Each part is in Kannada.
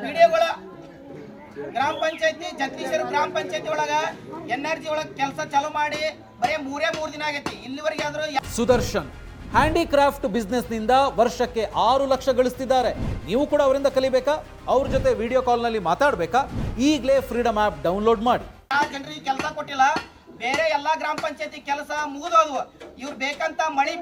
ವಿಡಿಯೋಗಳ ಗ್ರಾಮ ಪಂಚಾಯತಿ ಜಗದೀಶ್ವರ ಗ್ರಾಮ ಪಂಚಾಯತಿ ಒಳಗ ಎನ್ಆರ್ಜಿ ಒಳಗ ಕೆಲಸ ಚಾಲೂ ಮಾಡಿ ಬರೀ 3 ದಿನ ಆಗೈತಿ. ಇಲ್ಲಿವರೆಗೆ ಆದ್ರೂ ಸುದರ್ಶನ್ ಹ್ಯಾಂಡಿಕ್ರಾಫ್ಟ್ ಬಿಸ್ನೆಸ್ ನಿಂದ ವರ್ಷಕ್ಕೆ 6 ಲಕ್ಷ ಗಳಿಸ್ತಿದ್ದಾರೆ. ನೀವು ಕೂಡ ಅವರಿಂದ ಕಲಿಬೇಕಾ? ಅವ್ರ ಜೊತೆ ವಿಡಿಯೋ ಕಾಲ್ ನಲ್ಲಿ ಮಾತಾಡಬೇಕಾ? ಈಗಲೇ ಫ್ರೀಡಮ್ ಆಪ್ ಡೌನ್ಲೋಡ್ ಮಾಡಿ. ಜನರಿಗೆ ಕೆಲಸ ಕೊಟ್ಟಿಲ್ಲ, ಬೇರೆ ಎಲ್ಲಾ ಗ್ರಾಮ ಪಂಚಾಯತಿ ಕೆಲಸ ಮುಗಿದೋದ್ವು. ಇವ್ರು ಬೇಕಂತ ಮಳಿ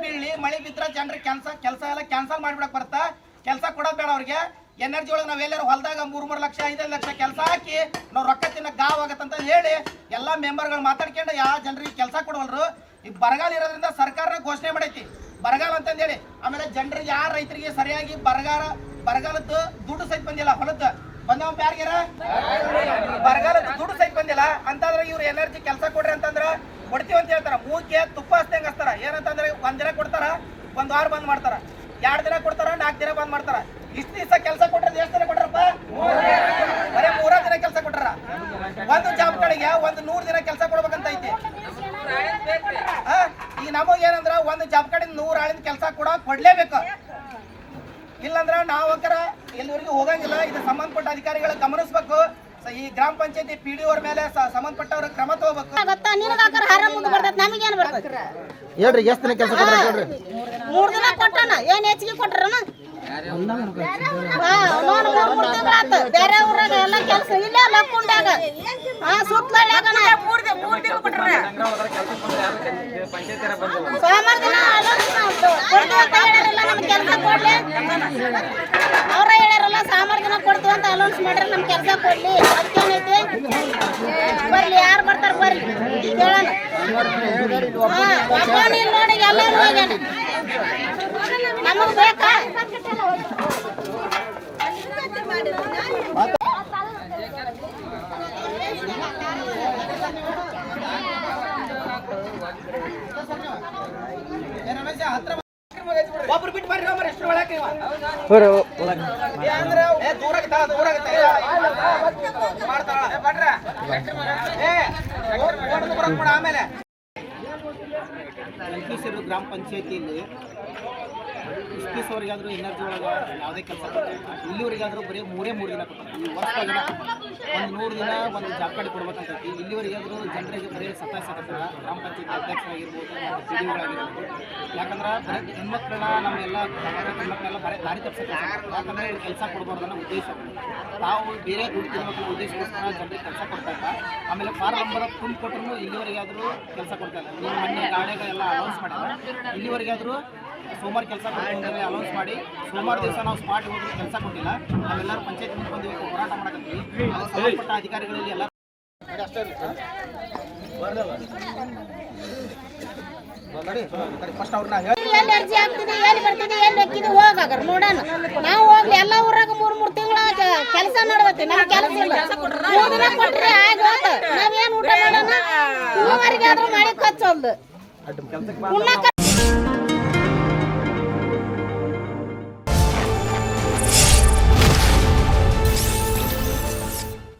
ಬಿದ್ರೆ ಜನರಿಗೆ ಕೆಲಸ ಎಲ್ಲ ಕ್ಯಾನ್ಸಲ್ ಮಾಡಿಬಿಡಕ್ ಬರ್ತಾ. ಕೆಲಸ ಕೊಡೋದ್ ಬೇಡ ಅವ್ರಿಗೆ. ಎನರ್ಜಿ ಒಳಗೆ ನಾವೆಲ್ಲರೂ ಹೊಲದಾಗ 3 ಲಕ್ಷ 5 ಲಕ್ಷ ಕೆಲಸ ಹಾಕಿ ನಾವು ರೊಕ್ಕ ತಿನ್ನಕ್ ಗಾವ್ ಆಗತ್ತಂತ ಹೇಳಿ ಎಲ್ಲಾ ಮೆಂಬರ್ಗಳು ಮಾತಾಡ್ಕೊಂಡು ಯಾವ ಜನರಿಗೆ ಕೆಲಸ ಕೊಡವಲ್ರು. ಈ ಬರಗಾಲ ಇರೋದ್ರಿಂದ ಸರ್ಕಾರ ಘೋಷಣೆ ಮಾಡೈತಿ ಬರಗಾಲ ಅಂತಂದೇಳಿ. ಆಮೇಲೆ ಜನರಿಗೆ ಯಾರ ರೈತರಿಗೆ ಸರಿಯಾಗಿ ಬರಗಾಲದ್ದು ದುಡ್ಡು ಸಹಿತ ಬಂದಿಲ್ಲ. ಹೊಲದ ಬಂದವ ಯಾರಿಗಾರ ಬರಗಾಲದ ದುಡ್ಡು ಸಹಿತ ಬಂದಿಲ್ಲ ಅಂತಂದ್ರೆ ಇವ್ರು ಎನರ್ಜಿ ಕೆಲಸ ಕೊಡ್ರಿ ಅಂತಂದ್ರ ಕೊಡ್ತೀವಿ ಅಂತ ಹೇಳ್ತಾರ. ಮೂಕೆ ತುಪ್ಪ ಹಚ್ದಂಗ ಹಚ್ತಾರ. ಏನಂತಂದ್ರೆ 1 ದಿನ ಕೊಡ್ತಾರ, 1 ವಾರ ಬಂದ್ ಮಾಡ್ತಾರ, 2 ದಿನ ಕೊಡ್ತಾರ, 4 ದಿನ ಬಂದ್ ಮಾಡ್ತಾರ. ಇಷ್ಟು ದಿವಸ ಕೆಲಸ ಕೊಟ್ರ ಎಷ್ಟು ದಿನ ಕೊಟ್ರಪ್ಪ? ಬರೀ 3 ದಿನ ಕೆಲಸ ಕೊಟ್ಟಾರ. ಒಂದು ಜಾಬ್ ಕಡೆಗೆ 100 ದಿನ ಕೆಲಸ ಕೊಡ್ಬೇಕಂತ ಐತಿ. ಈಗ ನಮಗ್ ಏನಂದ್ರ ಒಂದು ಜಾಬ್ ಕಡೆ 100 ಆಳಿನ ಕೆಲಸ ಕೊಡ್ಲೇಬೇಕು. ಇಲ್ಲಂದ್ರ ನಾವಕರ ಎಲ್ಲಿವರೆಗೂ ಹೋಗಂಗಿಲ್ಲ. ಇದು ಸಂಬಂಧಪಟ್ಟ ಅಧಿಕಾರಿಗಳ ಗಮನಿಸ್ಬೇಕು. ಈ ಗ್ರಾಮ ಪಂಚಾಯತಿ PDO ಅವ್ರ ಮೇಲೆ ಸಂಬಂಧಪಟ್ಟವ್ರ ಕ್ರಮ ತಗೋಬೇಕು. ಹೇಳ್ರಿ ಎಷ್ಟು ದಿನ ಕೆಲಸ ಕೊಡ್ರಿ? ಹೇಳ್ರಿ 3 ದಿನ ಕೊಟ್ಟಾನ. ಏನ್ ಹೆಚ್ಚಿಗೆ ಕೊಟ್ರನ? ಬೇರೆ ಊರಾಗ ಎಲ್ಲ ಕೆಲಸ ಇಲ್ಲ. ಲಕ್ಕುಂಡಾಗ ಸುತ್ತಲಾಗ 3 ದಿನ ಕೊಟ್ರ. ಸೋಮವಾರ ದಿನ ನಮ್ಗೆ ಕೆಲಸ ಕೊಡ್ಲಿ ಅವ್ರ ಹೇಳ್ಯಾರಲ್ಲ. ಸೋಮವಾರ ದಿನ ಕೊಡ್ತೀವಿ ಅಂತ ಅನೌನ್ಸ್ ಮಾಡ್ರಿ. ನಮ್ ಕೆಲಸ ಕೊಡ್ಲಿ. ಅದಕ್ಕೇನೈತಿ? ಬರ್ಲಿ, ಯಾರು ಬರ್ತಾರ ಬರ್ಲಿ ಕೇಳೋಣ. ನೋಡಿ ಎಲ್ಲರೂ ಹೋಗ್ಯಾನ. ನಮಗ್ ಬೇಕಾ? ಒಬ್ರು ಬಿಟ್ಟು ಬರ್ರಿ ನಮ್ಮ ಎಷ್ಟು ಒಳಗೆ ಆಮೇಲೆ ಗ್ರಾಮ ಪಂಚಾಯತಿಯಲ್ಲಿ ಅವರಿಗಾದ್ರೂ ಎನರ್ಜಿ ಒಳಗೆ ಯಾವುದೇ ಕೆಲಸ ಇಲ್ಲಿವರೆಗಾದ್ರೂ ಬರೀ 3 ದಿನ ಕೊಡ್ತಾರೆ. ಈ ವರ್ಷದಾಗ 100 ದಿನ ಒಂದು ಜಾಬ್ ಕಾರ್ಡ್ ಕೊಡ್ಬೇಕಂತೈತಿ. ಇಲ್ಲಿವರೆಗಾದ್ರೂ ಜನರಿಗೆ ಬರೀ ಸತಾಯಿಸಕತ್ತಾರ. ಗ್ರಾಮ ಪಂಚಾಯತಿ ಅಧ್ಯಕ್ಷರಾಗಿರ್ಬೋದು, PDOಗಳಾಗಿರ್ಬೋದು. ಯಾಕಂದ್ರೆ ಬರೀ ಹೆಣ್ಮಕ್ಳನ್ನ ನಮ್ಮೆಲ್ಲ ಹೆಣ್ಮಕ್ಳೆಲ್ಲ ಬರೀ ದಾರಿ ತಪ್ಪಿಸಕ್ಕೆ ಯಾಕಂದ್ರೆ ಕೆಲಸ ಕೊಡ್ಬಾರ್ದು ಅನ್ನೋ ಉದ್ದೇಶ. ತಾವು ಬೇರೆ ದುಡ್ಡು ತಿನ್ಬೇಕನ್ನೋ ಉದ್ದೇಶಕ್ಕೋಸ್ಕರ ಜನರಿಗೆ ಕೆಲಸ ಕೊಡ್ತಾ ಇಲ್ಲ. ಆಮೇಲೆ ಫಾರ್ಮ್ ನಂಬರ್ ತುಂಬ ಕೊಟ್ಟರು ಇಲ್ಲಿವರೆಗಾದ್ರೂ ಕೆಲಸ ಕೊಡ್ತಾ ಇಲ್ಲ. ನೀವು ಮೊನ್ನೆ ಗಾಡಿಗಳೆಲ್ಲ ಅನೌನ್ಸ್ ಮಾಡಿಲ್ಲ. ಇಲ್ಲಿವರೆಗಾದ್ರೂ ಸೋಮವಾರ ಕೆಲಸ ಕೊಡ್ತೀವಿ ಅನೌನ್ಸ್ ಮಾಡಿ ಸೋಮವಾರ ದಿವಸ ನಾವು ಸ್ಪಾಟ್ ಹೋಗಿ ಕೆಲಸ ಕೊಟ್ಟಿಲ್ಲ. ನಾವೆಲ್ಲರೂ ಪಂಚಾಯತ್ ಮುಂದೆ ಹೋರಾಟ ಮಾಡಕತ್ತೀವಿ. ಸಂಬಂಧಪಟ್ಟ ಅಧಿಕಾರಿಗಳಲ್ಲಿ ಎಲ್ಲ ಅರ್ಜಿ ಆಗ್ತಿದೆ, ಎಲ್ಲಿ ಬರ್ತಿದೆ, ಎಲ್ಲಿ ಹಾಕಿದೆ ಹೋಗಾಗ ನೋಡೋಣ. ನಾವು ಹೋಗ್ಲಿ ಎಲ್ಲ ಊರಾಗ 3 ತಿಂಗಳ ಕೆಲಸ ನಡ್ವತ್ತಿ. ನಮ್ ಕೆಲಸ ಇಲ್ಲ. 3 ದಿನ ಕೊಟ್ರಿ ಆಗೋತ. ನಾವೇನ್ ಊಟ ಮಾಡೋಣ? 3 ಮಾಡಿ ಖರ್ಚು